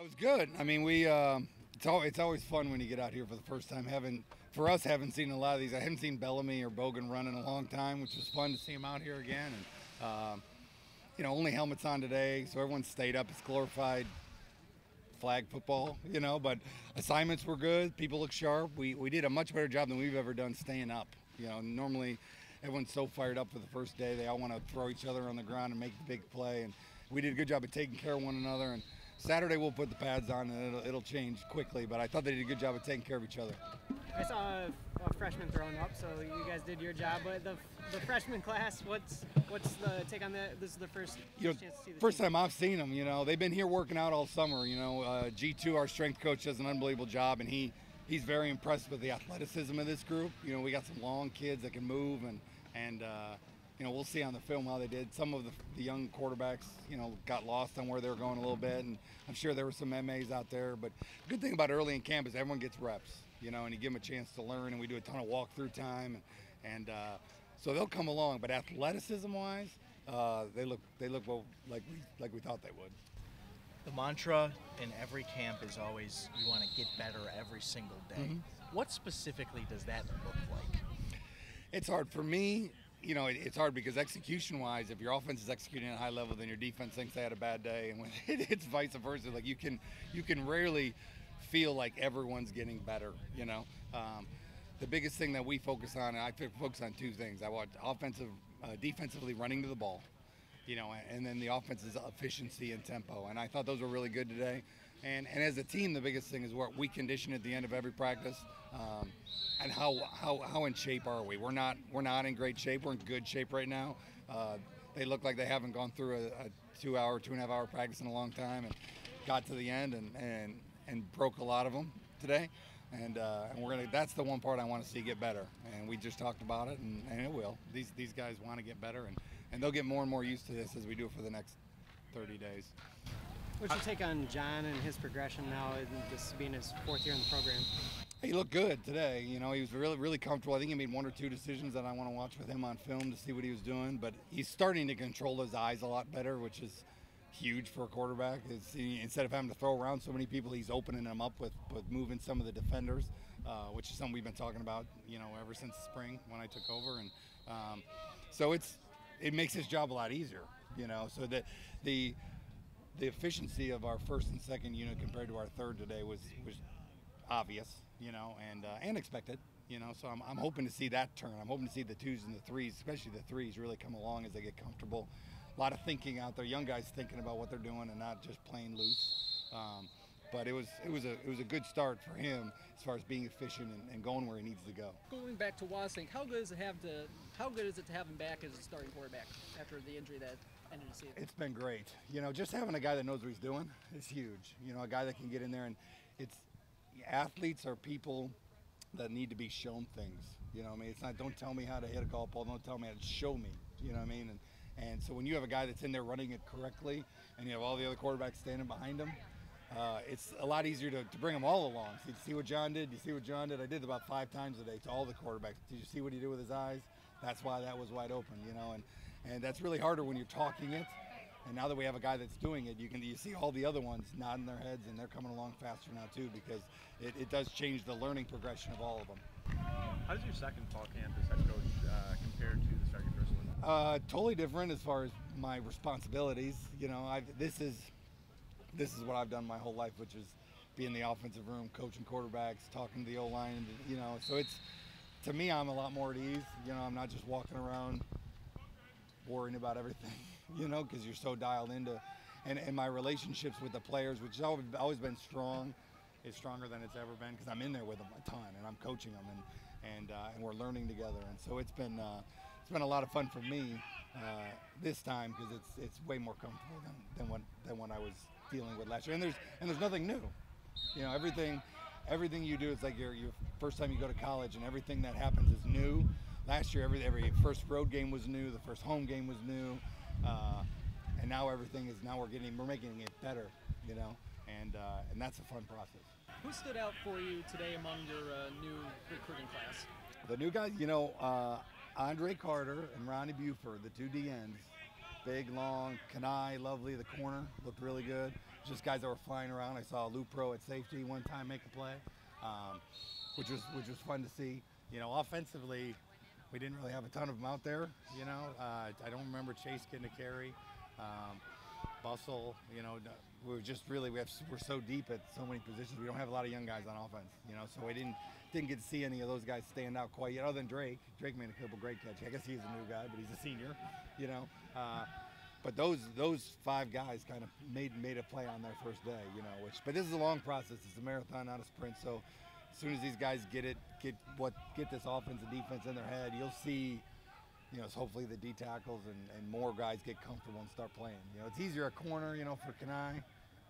was good. I mean, it's always fun when you get out here for the first time. For us, haven't seen a lot of these. I haven't seen Bellamy or Bogan run in a long time, which was fun to see them out here again. And only helmets on today, so everyone stayed up. It's glorified flag football, but assignments were good. People look sharp. We did a much better job than we've ever done staying up. Normally everyone's so fired up for the first day. They all want to throw each other on the ground and make the big play. And we did a good job of taking care of one another. And Saturday we'll put the pads on and it'll change quickly. But I thought they did a good job of taking care of each other. I saw a freshman throwing up, so you guys did your job. But the freshman class, what's the take on that? This is the first chance to see the first time I've seen them. They've been here working out all summer. G2, our strength coach, does an unbelievable job, and he's very impressed with the athleticism of this group. We got some long kids that can move, and we'll see on the film how they did. Some of the young quarterbacks, got lost on where they were going a little bit, and I'm sure there were some MAs out there. But the good thing about early in camp is everyone gets reps, and you give them a chance to learn, and we do a ton of walkthrough time, and so they'll come along. But athleticism-wise, they look well like we thought they would. The mantra in every camp is always you want to get better every single day. Mm-hmm. What specifically does that look like? It's hard for me. It's hard because execution-wise, if your offense is executing at a high level, then your defense thinks they had a bad day, and when it's vice versa. Like you can rarely feel like everyone's getting better. The biggest thing that we focus on, and I focus on two things. I watch defensively running to the ball, and then the offense's efficiency and tempo. And I thought those were really good today. And as a team, the biggest thing is what we condition at the end of every practice, and how in shape are we? We're not in great shape. We're in good shape right now. They look like they haven't gone through a 2.5 hour practice in a long time, and got to the end and broke a lot of them today. And that's the one part I want to see get better. And we just talked about it, and it will. These guys want to get better, and they'll get more and more used to this as we do it for the next 30 days. What's your take on John and his progression now, and this being his fourth year in the program? He looked good today. He was really, really comfortable. I think he made one or two decisions that I want to watch with him on film to see what he was doing. But he's starting to control his eyes a lot better, which is huge for a quarterback. Instead of having to throw around so many people, he's opening them up with moving some of the defenders, which is something we've been talking about, ever since spring when I took over. And so it makes his job a lot easier, so that the efficiency of our first and second unit compared to our third today was obvious, and expected, so I'm hoping to see that turn. I'm hoping to see the twos and the threes, especially the threes, really come along as they get comfortable. A lot of thinking out there, young guys thinking about what they're doing and not just playing loose. But it was a good start for him as far as being efficient and going where he needs to go. Going back to Wasink, how good is it to have him back as a starting quarterback after the injury that ended the season? It's been great. Just having a guy that knows what he's doing is huge. A guy that can get in there, and athletes are people that need to be shown things. It's not, don't tell me how to hit a golf ball, don't tell me how to show me. And so when you have a guy that's in there running it correctly, and you have all the other quarterbacks standing behind him, it's a lot easier to bring them all along. So you see what John did? You see what John did? I did about 5 times today to all the quarterbacks. Did you see what he did with his eyes? That's why that was wide open, and that's really harder when you're talking it. And now that we have a guy that's doing it, you see all the other ones nodding their heads, and they're coming along faster now too, because it does change the learning progression of all of them. How does your second fall camp as head coach compare to the start of your first one? Totally different as far as my responsibilities. This is what I've done my whole life, which is be in the offensive room, coaching quarterbacks, talking to the O-line. So to me, I'm a lot more at ease. I'm not just walking around worrying about everything. Because you're so dialed into, and my relationships with the players, which has always been strong, is stronger than it's ever been, because I'm in there with them a ton, and I'm coaching them, and we're learning together, and so it's been a lot of fun for me this time, because it's way more comfortable than when I was dealing with last year, and there's nothing new. Everything you do, it's like your first time you go to college, and everything that happens is new. Last year, every first road game was new, the first home game was new. And now we're making it better, and that's a fun process. Who stood out for you today among your new recruiting class? The new guys, Andre Carter and Ronnie Buford, the 2 D ends, big, long. Kanai, lovely, the corner looked really good. just guys that were flying around. I saw Lou Pro at safety one time make a play, which was fun to see. You know, offensively, we didn't really have a ton of them out there. You know, I don't remember Chase getting a carry. Bustle, you know, we're so deep at so many positions. We don't have a lot of young guys on offense, you know, so we didn't get to see any of those guys stand out quite yet, other than Drake. Drake made a couple great catches. I guess he's a new guy, but he's a senior, you know. But those 5 guys kind of made a play on their first day, you know. But this is a long process. It's a marathon, not a sprint. So as soon as these guys get this offense and defense in their head, you'll see. You know, so hopefully the D tackles and more guys get comfortable and start playing. You know, it's easier at corner, you know, for Kanai.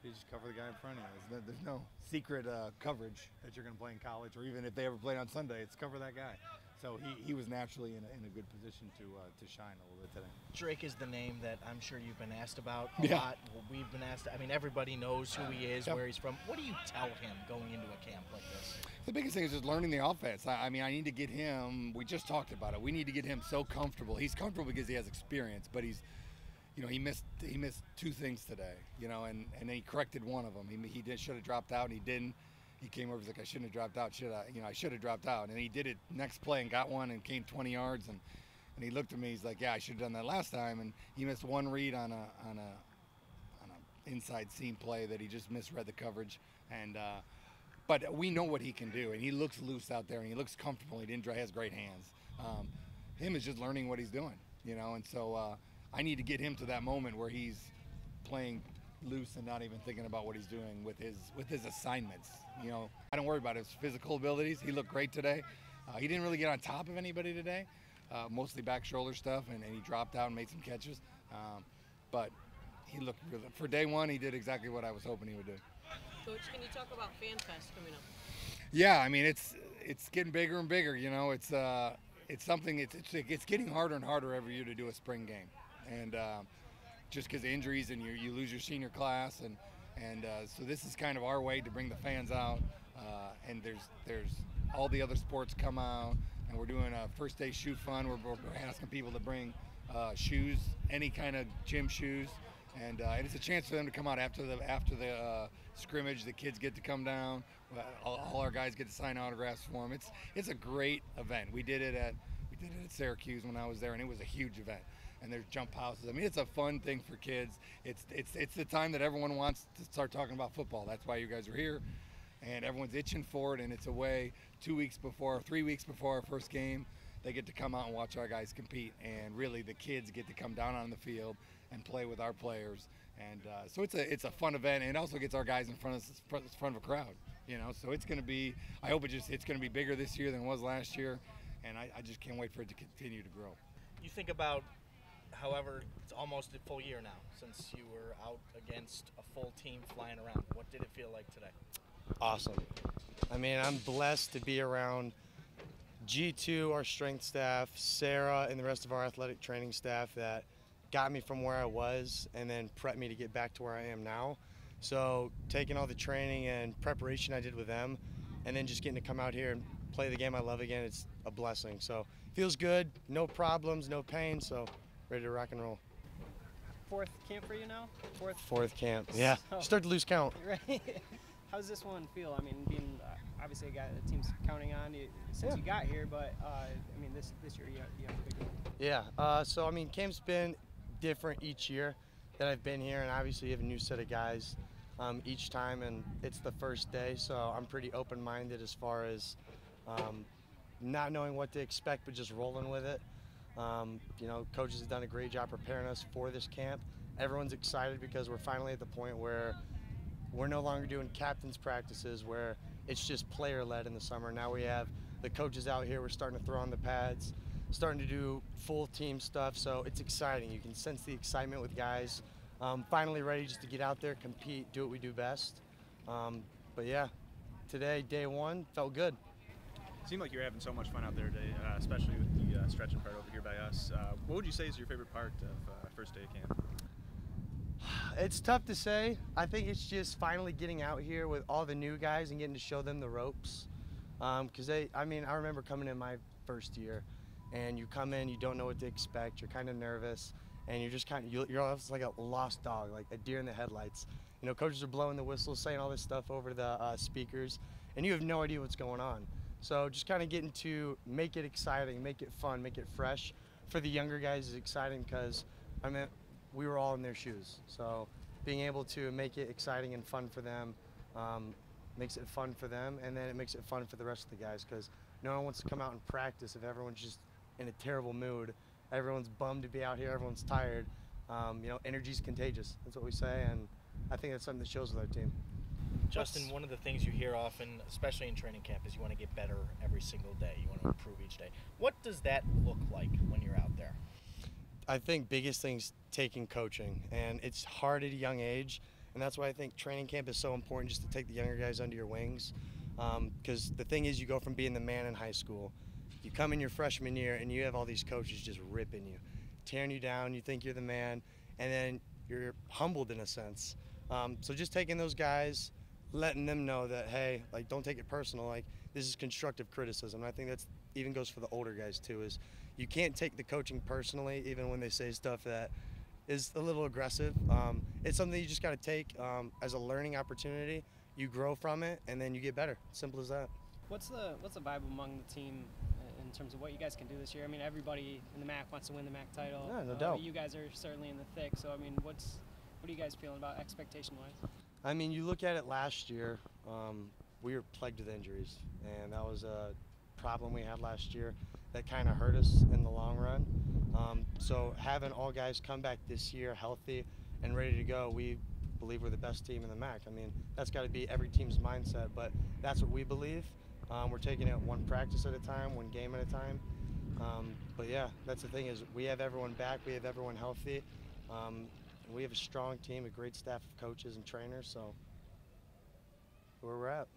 You just cover the guy in front of you. There's no secret coverage that you're going to play in college, or even if they ever played on Sunday, it's cover that guy. So he was naturally in a good position to shine a little bit today. Drake is the name that I'm sure you've been asked about a lot. We've been asked. I mean, everybody knows who he is, where he's from. What do you tell him going into a camp like this? The biggest thing is just learning the offense. I mean, I need to get him. We just talked about it. We need to get him so comfortable. He's comfortable because he has experience, but he's, you know, he missed 2 things today. You know, and then he corrected one of them. He should have dropped out, and he didn't. He came over, he's like, I shouldn't have dropped out. I should have dropped out. And he did it next play and got one and came 20 yards. And he looked at me, he's like, yeah, I should have done that last time. And he missed one read on a inside seam play that he just misread the coverage. And but we know what he can do, and he looks loose out there, and he looks comfortable. He has great hands. Him is just learning what he's doing, you know. And so I need to get him to that moment where he's playing loose and not even thinking about what he's doing with his assignments. You know, I don't worry about his physical abilities. He looked great today. He didn't really get on top of anybody today, mostly back shoulder stuff, and he dropped out and made some catches. But he looked really, for day one, he did exactly what I was hoping he would do. Coach, can you talk about Fan Fest coming up? Yeah, I mean, it's getting bigger and bigger. You know, it's something. It's getting harder and harder every year to do a spring game, and just because of injuries and you lose your senior class, and so this is kind of our way to bring the fans out. And there's all the other sports come out, and we're doing a first day shoe fun. We're asking people to bring shoes, any kind of gym shoes, and it's a chance for them to come out after the scrimmage. The kids get to come down. All our guys get to sign autographs for them. It's a great event. We did it at Syracuse when I was there, and it was a huge event. And there's jump houses. I mean, it's a fun thing for kids. It's the time that everyone wants to start talking about football. That's why you guys are here, and everyone's itching for it. And it's a way 3 weeks before our first game, they get to come out and watch our guys compete. And really, the kids get to come down on the field and play with our players. And so it's a fun event, and it also gets our guys in front of a crowd. You know, so it's going to be. I hope it's going to be bigger this year than it was last year, and I just can't wait for it to continue to grow. You think about. However, it's almost a full year now since you were out against a full team flying around. What did it feel like today? Awesome. I mean, I'm blessed to be around G2, our strength staff, Sarah, and the rest of our athletic training staff that got me from where I was and then prepped me to get back to where I am now. So taking all the training and preparation I did with them and then just getting to come out here and play the game I love again, it's a blessing. So feels good, no problems, no pain, so ready to rock and roll. 4th camp for you now? 4th camp, yeah. So, start to lose count. Right. How's this one feel? I mean, being obviously a guy the team's counting on you since you got here, but I mean, this year you have a big one. Yeah, so I mean, camp's been different each year that I've been here, and obviously you have a new set of guys each time, and it's the first day, so I'm pretty open-minded as far as not knowing what to expect, but just rolling with it. You know, coaches have done a great job preparing us for this camp. Everyone's excited because we're finally at the point where we're no longer doing captain's practices where it's just player-led in the summer. Now we have the coaches out here. We're starting to throw on the pads, starting to do full team stuff. So it's exciting. You can sense the excitement with guys. Finally ready just to get out there, compete, do what we do best. But yeah, today, day one, felt good. It seemed like you were having so much fun out there today, especially with the stretching part over here by us. What would you say is your favorite part of first day of camp? It's tough to say. I think it's just finally getting out here with all the new guys and getting to show them the ropes. Because I remember coming in my first year, and you come in, you don't know what to expect, you're kind of nervous, and you're just you're almost like a lost dog, like a deer in the headlights. You know, coaches are blowing the whistles, saying all this stuff over the speakers, and you have no idea what's going on. So just kind of getting to make it exciting, make it fun, make it fresh. For the younger guys is exciting because, I mean, we were all in their shoes. So being able to make it exciting and fun for them makes it fun for them, and then it makes it fun for the rest of the guys because no one wants to come out and practice if everyone's just in a terrible mood. Everyone's bummed to be out here, everyone's tired. You know, energy's contagious. That's what we say, and I think that's something that shows with our team. Justin, one of the things you hear often, especially in training camp, is you want to get better every single day. You want to improve each day. What does that look like when you're out there? I think biggest thing's taking coaching, and it's hard at a young age, and that's why I think training camp is so important, just to take the younger guys under your wings. Because the thing is, you go from being the man in high school, you come in your freshman year, and you have all these coaches just ripping you, tearing you down. You think you're the man, and then you're humbled in a sense. So just taking those guys, letting them know that, hey, like, don't take it personal. Like, this is constructive criticism. And I think that's even goes for the older guys too. Is you can't take the coaching personally, even when they say stuff that is a little aggressive. It's something you just got to take as a learning opportunity. You grow from it, and then you get better. Simple as that. What's the vibe among the team in terms of what you guys can do this year? I mean, everybody in the MAC wants to win the MAC title. Yeah, no doubt. You guys are certainly in the thick. So I mean, what are you guys feeling about expectation-wise? I mean, you look at it last year, we were plagued with injuries, and that was a problem we had last year that kind of hurt us in the long run. So having all guys come back this year healthy and ready to go, we believe we're the best team in the MAC. I mean, that's got to be every team's mindset, but that's what we believe. We're taking it one practice at a time, one game at a time. But yeah, that's the thing is we have everyone back, we have everyone healthy. We have a strong team, a great staff of coaches and trainers, so where we're at.